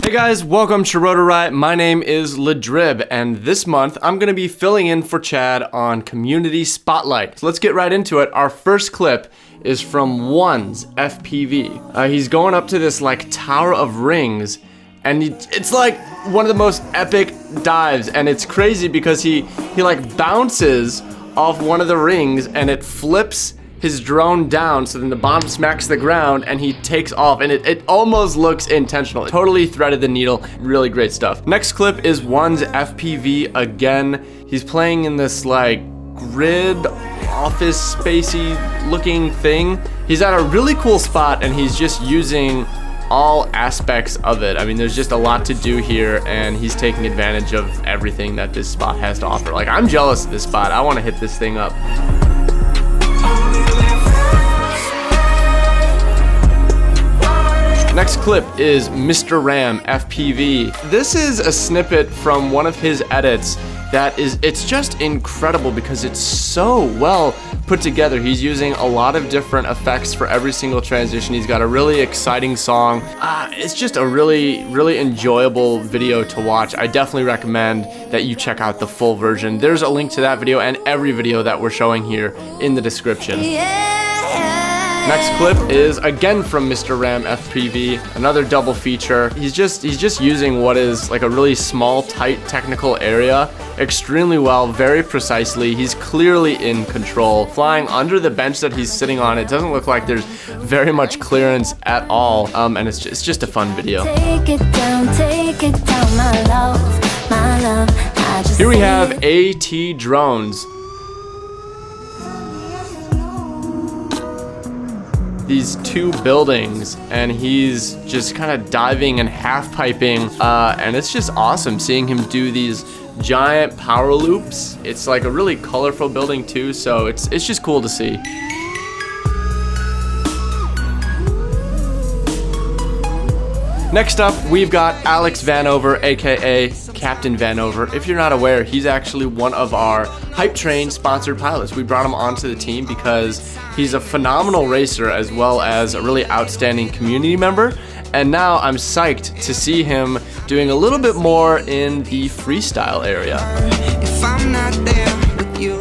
Hey guys, welcome to Rotor Riot. My name is Drib, and this month I'm going to be filling in for Chad on Community Spotlight. So let's get right into it. Our first clip is from One's FPV. He's going up to this like tower of rings, and it's like one of the most epic dives, and it's crazy because he like bounces off one of the rings and it flips his drone down, so then the bomb smacks the ground and he takes off, and it almost looks intentional. It totally threaded the needle. Really great stuff. Next clip is One's FPV again. He's playing in this like grid office spacey looking thing. He's at a really cool spot and he's just using all aspects of it. I mean, there's just a lot to do here, and he's taking advantage of everything that this spot has to offer. Like, I'm jealous of this spot. I want to hit this thing up. Next clip is Mr. Ram FPV. This is a snippet from one of his edits it's just incredible because it's so well put together. He's using a lot of different effects for every single transition. He's got a really exciting song. It's just a really, really enjoyable video to watch. I definitely recommend that you check out the full version. There's a link to that video and every video that we're showing here in the description. Next clip is again from Mr. Ram FPV, another double feature. He's just using what is like a really small, tight technical area extremely well, very precisely. He's clearly in control. Flying under the bench that he's sitting on, it doesn't look like there's very much clearance at all, and it's just a fun video. Take it down, my love, my love. Here we have AT drones. These two buildings, and he's just kind of diving and half piping, and it's just awesome seeing him do these giant power loops. It's like a really colorful building too, so it's just cool to see. Next up, we've got Alex Vanover, aka Captain Vanover. If you're not aware, he's actually one of our Hype Train sponsored pilots. We brought him onto the team because he's a phenomenal racer as well as a really outstanding community member. And now I'm psyched to see him doing a little bit more in the freestyle area. If I'm not there with you.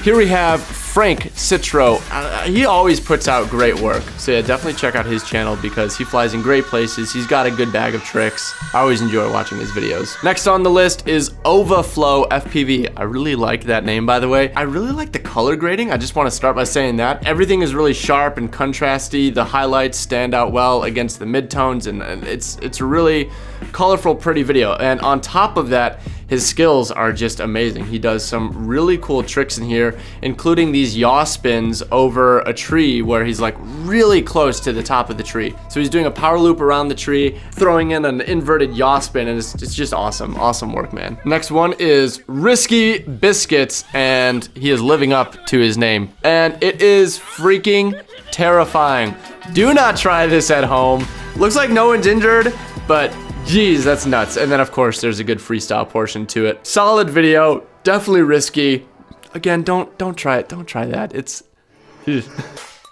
Here we have Frank Citro. He always puts out great work, so yeah, definitely check out his channel because he flies in great places. He's got a good bag of tricks. I always enjoy watching his videos. Next on the list is Overflow FPV. I really like that name, by the way. I really like the color grading. I just want to start by saying that. Everything is really sharp and contrasty. The highlights stand out well against the midtones, and it's a really colorful, pretty video. And on top of that, his skills are just amazing. He does some really cool tricks in here, including these yaw spins over a tree where he's like really close to the top of the tree. So he's doing a power loop around the tree, throwing in an inverted yaw spin, and it's just awesome. Awesome work, man. Next one is Risky Biscuits, and he is living up to his name. And it is freaking terrifying. Do not try this at home. Looks like no one's injured, but geez, that's nuts. And then of course there's a good freestyle portion to it. Solid video, definitely risky. Again, don't try it. Don't try that. It's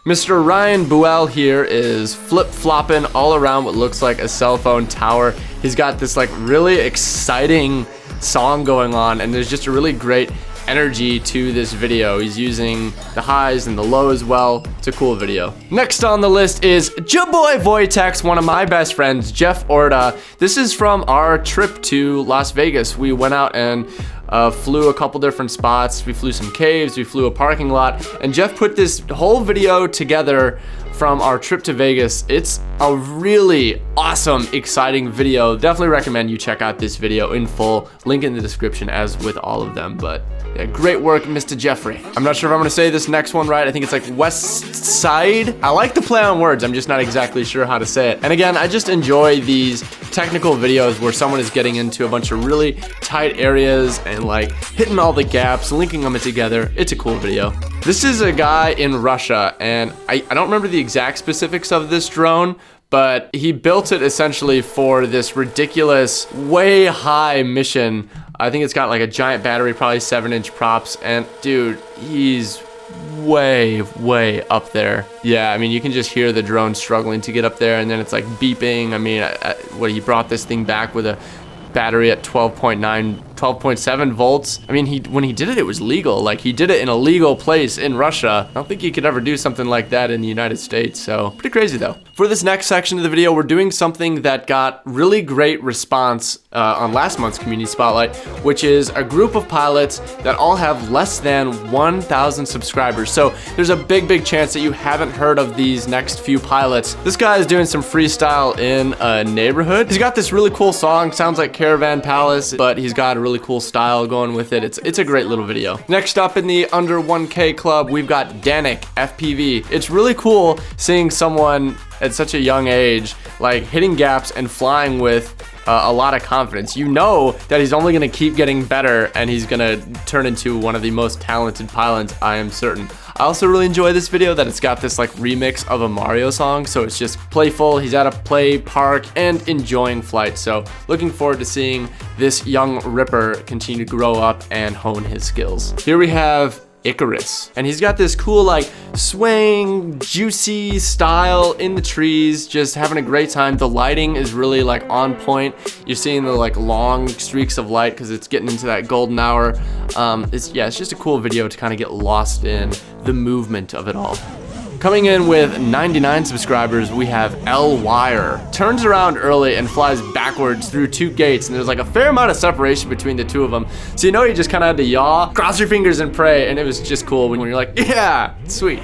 Mr. Ryan Buell here is flip-flopping all around what looks like a cell phone tower. He's got this like really exciting song going on, and there's just a really great energy to this video. He's using the highs and the lows well. It's a cool video. Next on the list is Jaboy Voitex, one of my best friends, Jeff Orta. This is from our trip to Las Vegas. We went out and flew a couple different spots. We flew some caves, we flew a parking lot, and Jeff put this whole video together from our trip to Vegas. It's a really awesome, exciting video. Definitely recommend you check out this video in full. Link in the description as with all of them, but yeah, great work, Mr. Jeffrey. I'm not sure if I'm gonna say this next one right. I think it's like West Side. I like the play on words. I'm just not exactly sure how to say it. And again, I just enjoy these technical videos where someone is getting into a bunch of really tight areas and like hitting all the gaps, linking them together. It's a cool video. This is a guy in Russia, and I don't remember the exact specifics of this drone, but he built it essentially for this ridiculous, way high mission. I think it's got like a giant battery, probably 7-inch props, and dude, he's way up there. Yeah, I mean, you can just hear the drone struggling to get up there, and then it's like beeping. I mean, he brought this thing back with a battery at 12.7 volts. I mean, when he did it, it was legal. Like, he did it in a legal place in Russia. I don't think he could ever do something like that in the United States, so pretty crazy though. For this next section of the video, we're doing something that got really great response on last month's Community Spotlight, which is a group of pilots that all have less than 1,000 subscribers. So there's a big chance that you haven't heard of these next few pilots. This guy is doing some freestyle in a neighborhood. He's got this really cool song, sounds like Caravan Palace, but he's got a really cool style going with it. It's a great little video. Next up in the under 1K club, we've got Danik FPV. It's really cool seeing someone at such a young age like hitting gaps and flying with a lot of confidence. You know that he's only gonna keep getting better and he's gonna turn into one of the most talented pilots, I am certain. I also really enjoy this video that it's got this like remix of a Mario song, so it's just playful. He's at a play park and enjoying flight, so looking forward to seeing this young ripper continue to grow up and hone his skills. Here we have Icarus, and he's got this cool like swaying juicy style in the trees, just having a great time. The lighting is really like on point. You're seeing the like long streaks of light because it's getting into that golden hour. It's just a cool video to kind of get lost in the movement of it all. Coming in with 99 subscribers, we have L Wire. Turns around early and flies backwards through 2 gates, and there's like a fair amount of separation between the 2 of them. So you know, you just kind of had to yaw, cross your fingers and pray, and it was just cool when you're like, yeah, sweet.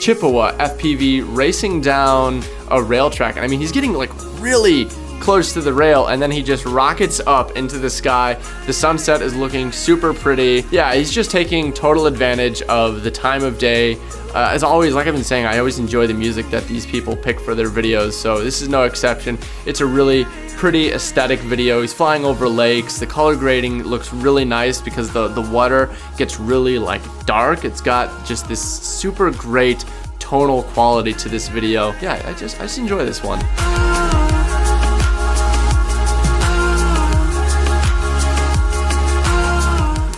Chippewa FPV racing down a rail track. And I mean, he's getting like really close to the rail, and then he just rockets up into the sky. The sunset is looking super pretty. Yeah, he's just taking total advantage of the time of day. As always, like I've been saying, I always enjoy the music that these people pick for their videos, so this is no exception. It's a really pretty aesthetic video. He's flying over lakes. The color grading looks really nice because the water gets really like dark. It's got just this super great tonal quality to this video. Yeah, I just enjoy this one.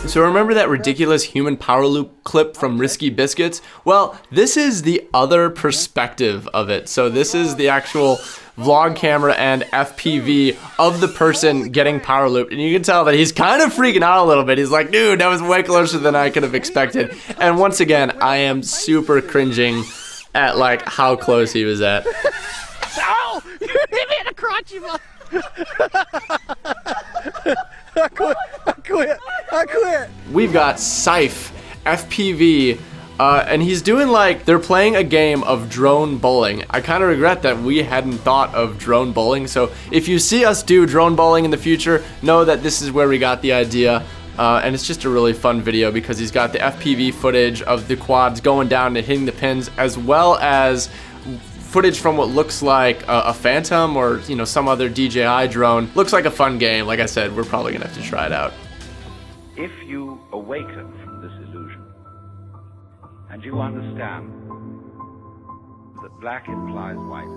So remember that ridiculous human power loop clip from Risky Biscuits? Well, this is the other perspective of it. So this is the actual vlog camera and FPV of the person getting power looped, and you can tell that he's kind of freaking out a little bit. He's like, dude, that was way closer than I could have expected. And once again, I am super cringing at like how close he was at. Ow! You hit me in the crotch, you I quit. We've got Syph FPV, and he's doing like, they're playing a game of drone bowling. I kind of regret that we hadn't thought of drone bowling, so if you see us do drone bowling in the future, know that this is where we got the idea. And it's just a really fun video because he's got the FPV footage of the quads going down and hitting the pins, as well as footage from what looks like a Phantom or, you know, some other DJI drone. Looks like a fun game. Like I said, we're probably gonna have to try it out. If you awaken from this illusion and you understand that black implies white,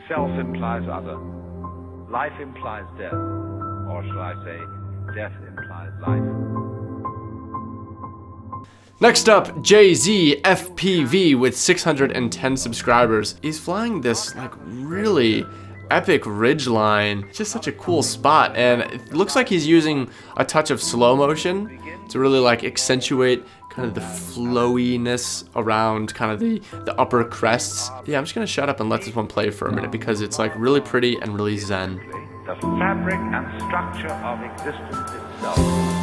self implies other, life implies death, or shall I say, death implies life. Next up, Jay-Z FPV with 610 subscribers. He's flying this like really epic ridgeline. Just such a cool spot, and it looks like he's using a touch of slow motion to really like accentuate kind of the flowiness around kind of the upper crests. Yeah, I'm just gonna shut up and let this one play for a minute because it's like really pretty and really zen. The fabric and structure of existence itself.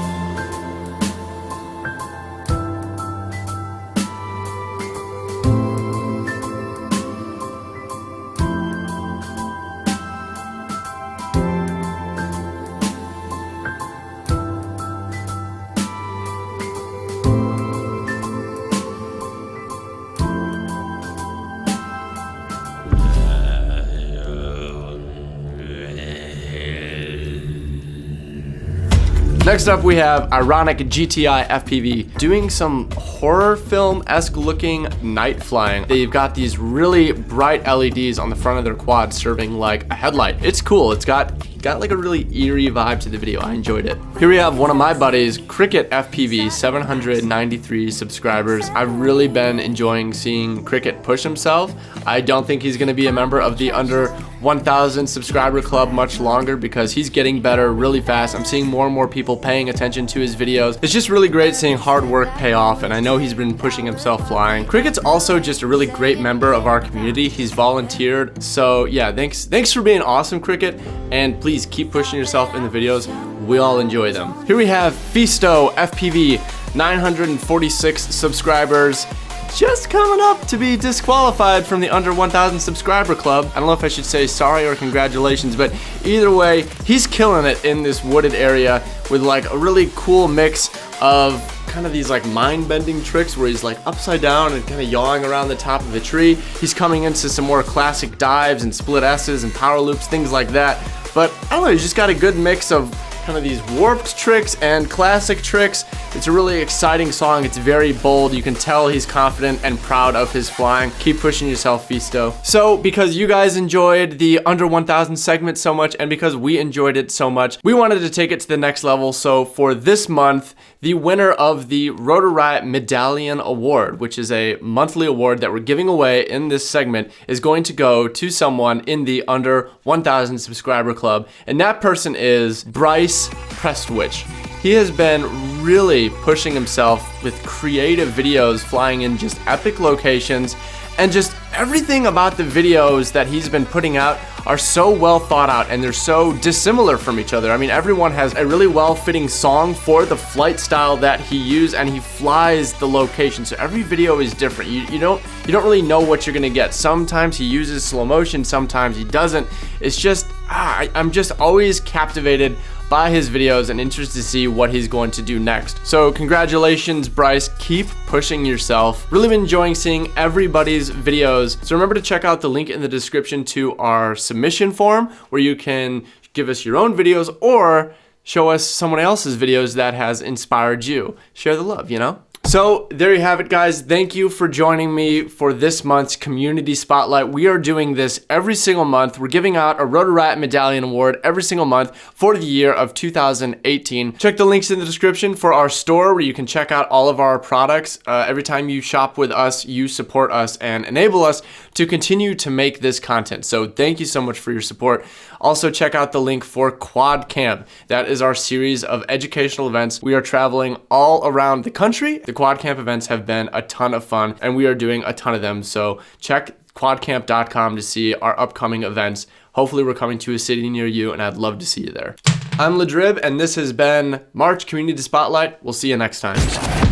Next up, we have Ironic GTI FPV doing some horror film-esque looking night flying. They've got these really bright LEDs on the front of their quad serving like a headlight. It's cool. It's got got like a really eerie vibe to the video. I enjoyed it. Here we have one of my buddies, Cricket FPV, 793 subscribers. I've really been enjoying seeing Cricket push himself. I don't think he's gonna be a member of the under 1,000 subscriber club much longer because he's getting better really fast. I'm seeing more and more people paying attention to his videos. It's just really great seeing hard work pay off, and I know he's been pushing himself flying. Cricket's also just a really great member of our community. He's volunteered. So yeah, thanks for being awesome, Cricket, and please keep pushing yourself in the videos. We all enjoy them. Here we have Fisto FPV, 946 subscribers. Just coming up to be disqualified from the under 1,000 subscriber club. I don't know if I should say sorry or congratulations, but either way, he's killing it in this wooded area with like a really cool mix of kind of these like mind-bending tricks where he's like upside down and kind of yawing around the top of a tree. He's coming into some more classic dives and split S's and power loops, things like that. But I don't know, he's just got a good mix of kind of these warped tricks and classic tricks. It's a really exciting song. It's very bold. You can tell he's confident and proud of his flying. Keep pushing yourself, Fisto. So because you guys enjoyed the under 1,000 segment so much, and because we enjoyed it so much, we wanted to take it to the next level. So for this month, the winner of the Rotor Riot Medallion Award, which is a monthly award that we're giving away in this segment, is going to go to someone in the under 1,000 subscriber club. And that person is Bryce Prestwich. He has been really pushing himself with creative videos, flying in just epic locations, and just everything about the videos that he's been putting out are so well thought out, and they're so dissimilar from each other. I mean, everyone has a really well-fitting song for the flight style that he used, and he flies the location. So every video is different. You don't really know what you're gonna get. Sometimes he uses slow motion, sometimes he doesn't. It's just I'm just always captivated by his videos and interested to see what he's going to do next. So congratulations, Bryce. Keep pushing yourself. Really been enjoying seeing everybody's videos. So remember to check out the link in the description to our submission form where you can give us your own videos or show us someone else's videos that has inspired you. Share the love, you know? So there you have it, guys. Thank you for joining me for this month's Community Spotlight. We are doing this every single month. We're giving out a Rotor Riot Medallion Award every single month for the year of 2018. Check the links in the description for our store where you can check out all of our products. Every time you shop with us, you support us and enable us to continue to make this content. So thank you so much for your support. Also check out the link for Quad Camp. That is our series of educational events. We are traveling all around the country. The Quad Camp events have been a ton of fun, and we are doing a ton of them. So check quadcamp.com to see our upcoming events. Hopefully we're coming to a city near you, and I'd love to see you there. I'm Drib, and this has been March Community Spotlight. We'll see you next time.